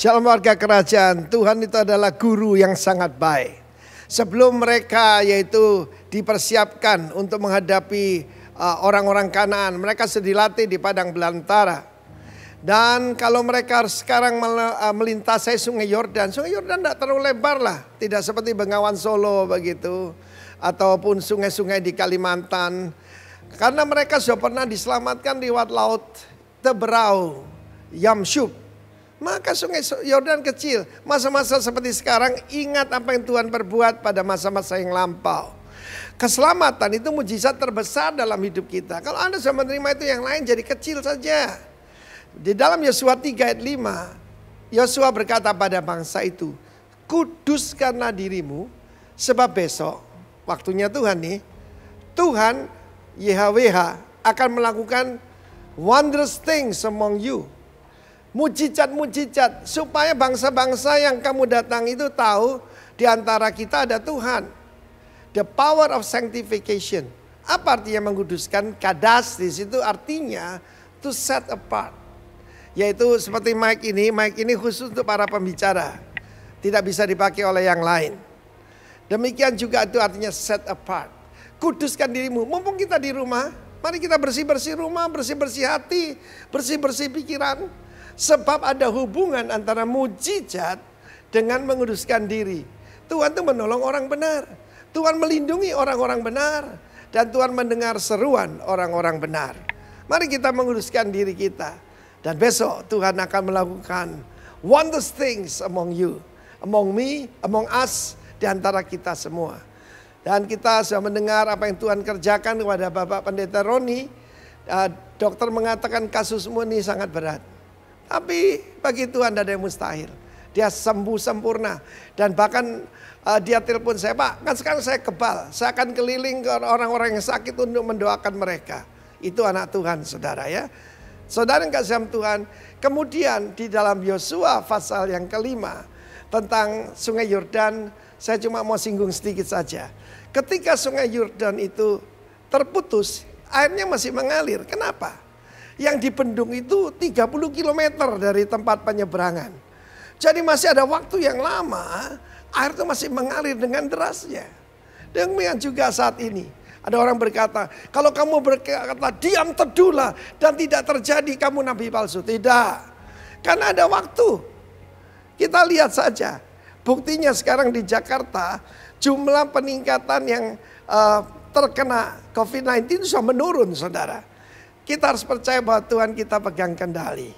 Shalom warga kerajaan, Tuhan itu adalah guru yang sangat baik. Sebelum mereka yaitu dipersiapkan untuk menghadapi orang-orang Kanaan, mereka sudah dilatih di padang belantara. Dan kalau mereka sekarang melintasi sungai Yordan tidak terlalu lebar lah. Tidak seperti Bengawan Solo begitu. Ataupun sungai-sungai di Kalimantan. Karena mereka sudah pernah diselamatkan lewat laut Teberau, Yamsuf. Maka sungai Yordan kecil. Masa-masa seperti sekarang ingat apa yang Tuhan perbuat pada masa-masa yang lampau. Keselamatan itu mujizat terbesar dalam hidup kita. Kalau Anda sudah menerima itu, yang lain jadi kecil saja. Di dalam Yosua 3 ayat 5, Yosua berkata pada bangsa itu, kuduskanlah dirimu sebab besok, waktunya Tuhan nih, Tuhan YHWH akan melakukan wondrous things among you. Mujizat-mujizat supaya bangsa-bangsa yang kamu datang itu tahu di antara kita ada Tuhan. The power of sanctification. Apa artinya menguduskan? Kadas di situ artinya to set apart. Yaitu seperti mic ini khusus untuk para pembicara. Tidak bisa dipakai oleh yang lain. Demikian juga itu artinya set apart. Kuduskan dirimu. Mumpung kita di rumah, mari kita bersih-bersih rumah, bersih-bersih hati, bersih-bersih pikiran. Sebab ada hubungan antara mujizat dengan menguduskan diri. Tuhan itu menolong orang benar. Tuhan melindungi orang-orang benar. Dan Tuhan mendengar seruan orang-orang benar. Mari kita menguduskan diri kita. Dan besok Tuhan akan melakukan wondrous things among you. Among me, among us, di antara kita semua. Dan kita sudah mendengar apa yang Tuhan kerjakan kepada Bapak Pendeta Roni. Dokter mengatakan kasusmu ini sangat berat. Tapi bagi Tuhan tidak ada yang mustahil. Dia sembuh sempurna. Dan bahkan dia telepon saya, Pak, kan sekarang saya kebal. Saya akan keliling ke orang-orang yang sakit untuk mendoakan mereka. Itu anak Tuhan, saudara ya. Saudara yang kasih Tuhan. Kemudian di dalam Yosua pasal yang kelima tentang sungai Yordan, saya cuma mau singgung sedikit saja. Ketika sungai Yordan itu terputus, airnya masih mengalir. Kenapa? Yang dibendung itu 30 km dari tempat penyeberangan. Jadi masih ada waktu yang lama, air itu masih mengalir dengan derasnya. Demikian juga saat ini. Ada orang berkata, kalau kamu berkata diam teduhlah dan tidak terjadi, kamu nabi palsu. Tidak. Karena ada waktu. Kita lihat saja. Buktinya sekarang di Jakarta, jumlah peningkatan yang terkena COVID-19 itu sudah menurun, saudara. Kita harus percaya bahwa Tuhan kita pegang kendali.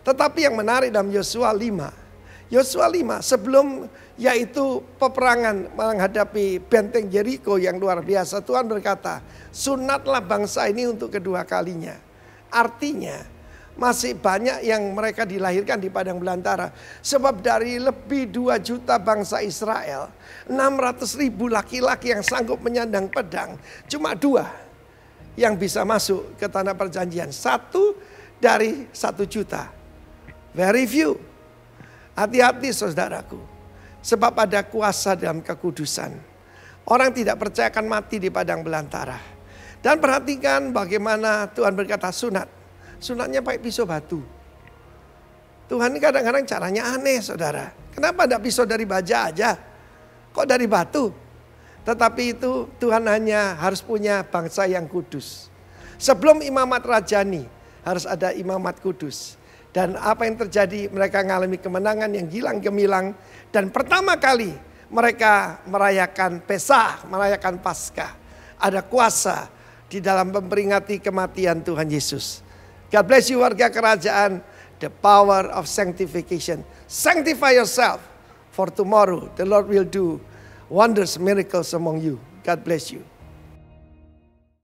Tetapi yang menarik dalam Yosua 5. Yosua 5 sebelum yaitu peperangan menghadapi benteng Jericho yang luar biasa. Tuhan berkata, sunatlah bangsa ini untuk kedua kalinya. Artinya masih banyak yang mereka dilahirkan di padang belantara. Sebab dari lebih 2 juta bangsa Israel, 600.000 laki-laki yang sanggup menyandang pedang, cuma 2 yang bisa masuk ke tanah perjanjian. 1 dari 1 juta. Very few. Hati-hati saudaraku. Sebab ada kuasa dalam kekudusan. Orang tidak percaya akan mati di padang belantara. Dan perhatikan bagaimana Tuhan berkata sunat. Sunatnya pakai pisau batu. Tuhan ini kadang-kadang caranya aneh, saudara. Kenapa tidak pisau dari baja aja? Kok dari batu? Tetapi itu Tuhan hanya harus punya bangsa yang kudus. Sebelum imamat rajani harus ada imamat kudus. Dan apa yang terjadi, mereka mengalami kemenangan yang gilang gemilang. Dan pertama kali mereka merayakan Pesah, merayakan Paskah. Ada kuasa di dalam memperingati kematian Tuhan Yesus. God bless you warga kerajaan. The power of sanctification. Sanctify yourself, for tomorrow the Lord will do wonders, miracles among you. God bless you.